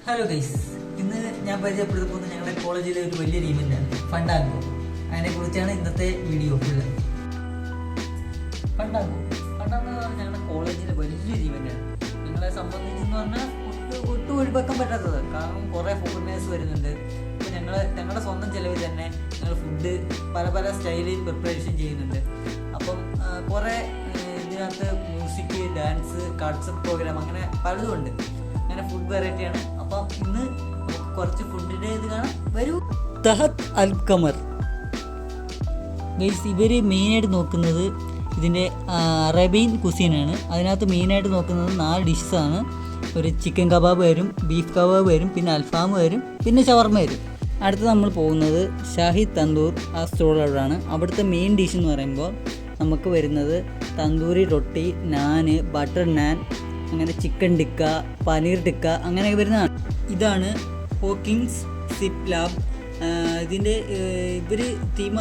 Hello guys, ഇന്ന് ഞാൻ പരിചയപ്പെടുത്തി പോകുന്നത് ഞങ്ങളുടെ കോളേജിലെ ഒരു വലിയൊരു ഇവൻ്റാണ് ഫണ്ടാങ്കോ. അതിനെക്കുറിച്ചാണ് ഇന്നത്തെ വീഡിയോ ഫുള്ള്. ഫണ്ടാങ്കോ എന്ന് പറഞ്ഞാൽ ഞങ്ങളുടെ കോളേജിലെ വലിയൊരു ഇവൻ്റാണ്. ഞങ്ങളെ സംബന്ധിച്ചെന്ന് പറഞ്ഞാൽ ഒട്ടും ഒഴിവാക്കാൻ പറ്റാത്തത്. കാരണം കുറേ ഫോറിനേഴ്സ് വരുന്നുണ്ട്. ഇപ്പോൾ ഞങ്ങളുടെ സ്വന്തം ചിലവിൽ തന്നെ ഞങ്ങൾ ഫുഡ് പല സ്റ്റൈലിൽ പ്രിപ്പറേഷൻ ചെയ്യുന്നുണ്ട്. അപ്പം കുറേ ഇതിനകത്ത് മ്യൂസിക്, ഡാൻസ്, കൾച്ചർ പ്രോഗ്രാം അങ്ങനെ പലതും ഉണ്ട്. അങ്ങനെ ഫുഡ് വെറൈറ്റിയാണ്. അപ്പം ഇന്ന് കുറച്ച് ഫുഡിൻ്റെ ഇത് കാണാം. വരൂ. തഹത് അൽ ഖമർ ഗൈസ്, ഇവർ മെയിനായിട്ട് നോക്കുന്നത് ഇതിൻ്റെ അറേബ്യൻ കുസീനാണ്. അതിനകത്ത് മെയിനായിട്ട് നോക്കുന്നത് 4 ഡിഷസാണ്. ഒരു ചിക്കൻ കബാബ് വരും, ബീഫ് കബാബ് വരും, പിന്നെ അൽഫാം വരും, പിന്നെ ഷവർമ വരും. അടുത്ത് നമ്മൾ പോകുന്നത് ഷാഹി തന്തൂർ ആ സ്റ്റോളിലാണ്. അവിടുത്തെ മെയിൻ ഡിഷ് എന്ന് പറയുമ്പോൾ നമുക്ക് വരുന്നത് തന്തൂരി റൊട്ടി, നാന്, ബട്ടർ നാൻ, അങ്ങനെ ചിക്കൻ ടിക്ക, പനീർ ടിക്ക അങ്ങനെയൊക്കെ വരുന്നതാണ്. ഇതാണ് ഹോക്കിങ്സ് സിപ്പ് ലാബ്. ഇവരുടെ തീം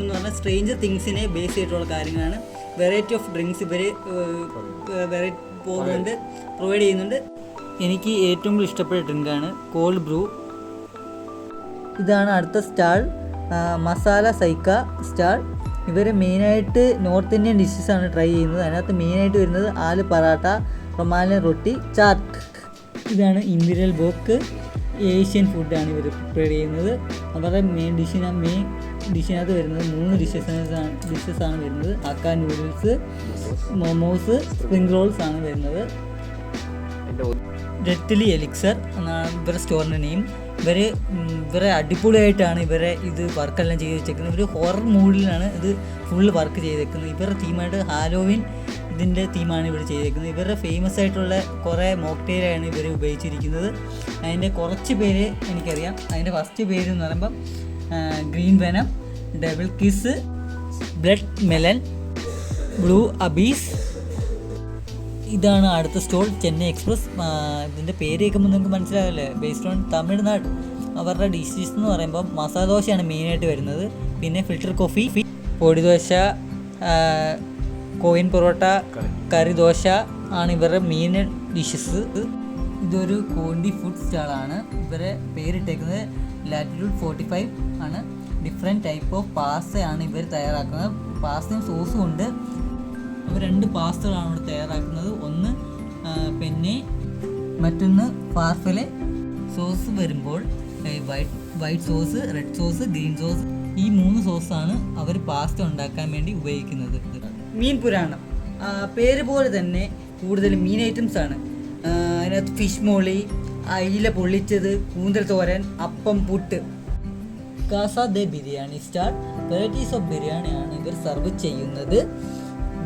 എന്ന് പറഞ്ഞാൽ സ്ട്രേഞ്ചർ തിങ്സിനെ ബേസ് ചെയ്തിട്ടുള്ള കാര്യങ്ങളാണ്. വെറൈറ്റി ഓഫ് ഡ്രിങ്ക്സ് ഇവർ പ്രൊവൈഡ് ചെയ്യുന്നുണ്ട്. എനിക്ക് ഏറ്റവും കൂടുതൽ ഇഷ്ടപ്പെട്ട ഡ്രിങ്കാണ് കോൾഡ് ബ്രൂ. ഇതാണ് അടുത്ത സ്റ്റാൾ, മസാല സൈക്ക സ്റ്റാൾ. ഇവർ മെയിനായിട്ട് നോർത്ത് ഇന്ത്യൻ ഡിഷസാണ് ട്രൈ ചെയ്യുന്നത്. അതിനകത്ത് മെയിനായിട്ട് വരുന്നത് ആലു പറാട്ട, റൊമാലിയൻ റൊട്ടി, ചാറ്റ്. ഇതാണ് ഇംപീരിയൽ ബോക്ക്. ഏഷ്യൻ ഫുഡാണ് ഇവർ പ്രിപ്പയർ ചെയ്യുന്നത്. അവരുടെ മെയിൻ ഡിഷിനകത്ത് വരുന്നത് 3 ഡിഷസാണ് വരുന്നത്. Hakka noodles, momos, spring rolls ആണ് വരുന്നത്. ഡെത്ത്ലി എലിക്സർ എന്നാണ് ഇവരുടെ സ്റ്റോറിൻ്റെ നെയിം. ഇവരെ അടിപൊളിയായിട്ടാണ് ഇത് വർക്കെല്ലാം ചെയ്ത് വെച്ചേക്കുന്നത്. ഇവർ ഹൊറർ മൂഡിലാണ് ഇത് ഫുള്ള് വർക്ക് ചെയ്തേക്കുന്നത്. ഇവരുടെ തീമായിട്ട് ഹാലോവിൻ ഇതിൻ്റെ തീമാണ് ഇവർ ചെയ്തേക്കുന്നത്. ഇവരുടെ ഫേമസ് ആയിട്ടുള്ള കുറേ മോക്ടെയിലാണ് ഇവർ ഉപയോഗിച്ചിരിക്കുന്നത്. അതിൻ്റെ കുറച്ച് പേര് എനിക്കറിയാം. അതിൻ്റെ ഫസ്റ്റ് പേര് എന്ന് പറയുമ്പം green venom, double kiss, blood melon, blue abyss. ഇതാണ് അടുത്ത സ്റ്റോൾ, ചെന്നൈ എക്സ്പ്രസ്. ഇതിൻ്റെ പേര് കേൾക്കുമ്പോൾ നിങ്ങൾക്ക് മനസ്സിലാവില്ലേ, ബേസ്ഡ് ഓൺ തമിഴ്നാട്. അവരുടെ ഡിഷസ് എന്ന് പറയുമ്പോൾ മസാല ദോശയാണ് മെയിനായിട്ട് വരുന്നത്. പിന്നെ ഫിൽറ്റർ കോഫി, പൊടി ദോശ, കോയിൻ പൊറോട്ട, കറി ദോശ ആണ് ഇവരുടെ മെയിൻ ഡിഷസ്. ഇതൊരു കോണ്ടി ഫുഡ് സ്റ്റാളാണ്. ഇവരെ പേരിട്ടേക്കുന്നത് ലാറ്റിറ്റ്യൂഡ് 45 ആണ്. ഡിഫറെൻറ്റ് ടൈപ്പ് ഓഫ് പാസ്തയാണ് ഇവർ തയ്യാറാക്കുന്നത്. പാസ്തയും സോസും ഉണ്ട്. അവർ 2 പാസ്തകളാണ് ഇവിടെ തയ്യാറാക്കുന്നത്. ഒന്ന് പെന്നെ, മറ്റൊന്ന് ഫാർഫലെ. സോസ് വരുമ്പോൾ white sauce, red sauce, green sauce, ഈ 3 സോസാണ് അവർ പാസ്ത ഉണ്ടാക്കാൻ വേണ്ടി ഉപയോഗിക്കുന്നത്. മീൻ പുരാണം പേര് പോലെ തന്നെ കൂടുതൽ മീൻ ഐറ്റംസ് ആണ്. അതിനകത്ത് ഫിഷ് മോളി, അയില പൊള്ളിച്ചത്, കൂന്തൽ തോരൻ, അപ്പം, പുട്ട്. കാസ ദെ ബിരിയാണി സ്റ്റാൾ. വെറൈറ്റീസ് ഓഫ് ബിരിയാണിയാണ് ഇവർ സർവ് ചെയ്യുന്നത്.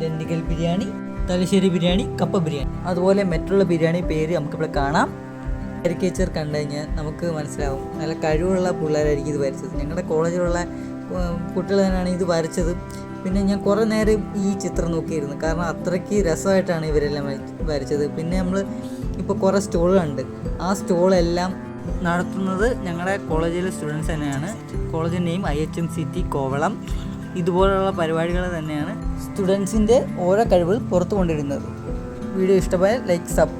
ദണ്ഡിഗൽ ബിരിയാണി, തലശ്ശേരി ബിരിയാണി, കപ്പ ബിരിയാണി, അതുപോലെ മറ്റുള്ള ബിരിയാണി പേര് നമുക്കിവിടെ കാണാം. കാരിക്കേച്ചർ കണ്ടു കഴിഞ്ഞാൽ നമുക്ക് മനസ്സിലാവും നല്ല കഴിവുള്ള പിള്ളേരായിരിക്കും ഇത് വരച്ചത്. ഞങ്ങളുടെ കോളേജിലുള്ള കുട്ടികൾ തന്നെയാണ് ഇത് വരച്ചത്. പിന്നെ ഞാൻ കുറേ നേരം ഈ ചിത്രം നോക്കിയിരുന്നു, കാരണം അത്രയ്ക്ക് രസമായിട്ടാണ് ഇവരെല്ലാം വരച്ചത്. പിന്നെ നമ്മൾ ഇപ്പോൾ കുറേ സ്റ്റോളുകളുണ്ട്. ആ സ്റ്റോളെല്ലാം നടത്തുന്നത് ഞങ്ങളുടെ കോളേജിലെ സ്റ്റുഡൻസ് തന്നെയാണ്. കോളേജിൻ്റെ നെയിം IHMCT കോവളം. ഇതുപോലുള്ള പരിപാടികൾ തന്നെയാണ് സ്റ്റുഡൻസിൻ്റെ ഓരോ കഴിവുകൾ പുറത്തു കൊണ്ടിരുന്നത്. വീഡിയോ ഇഷ്ടമായാൽ ലൈക്ക്, സബ്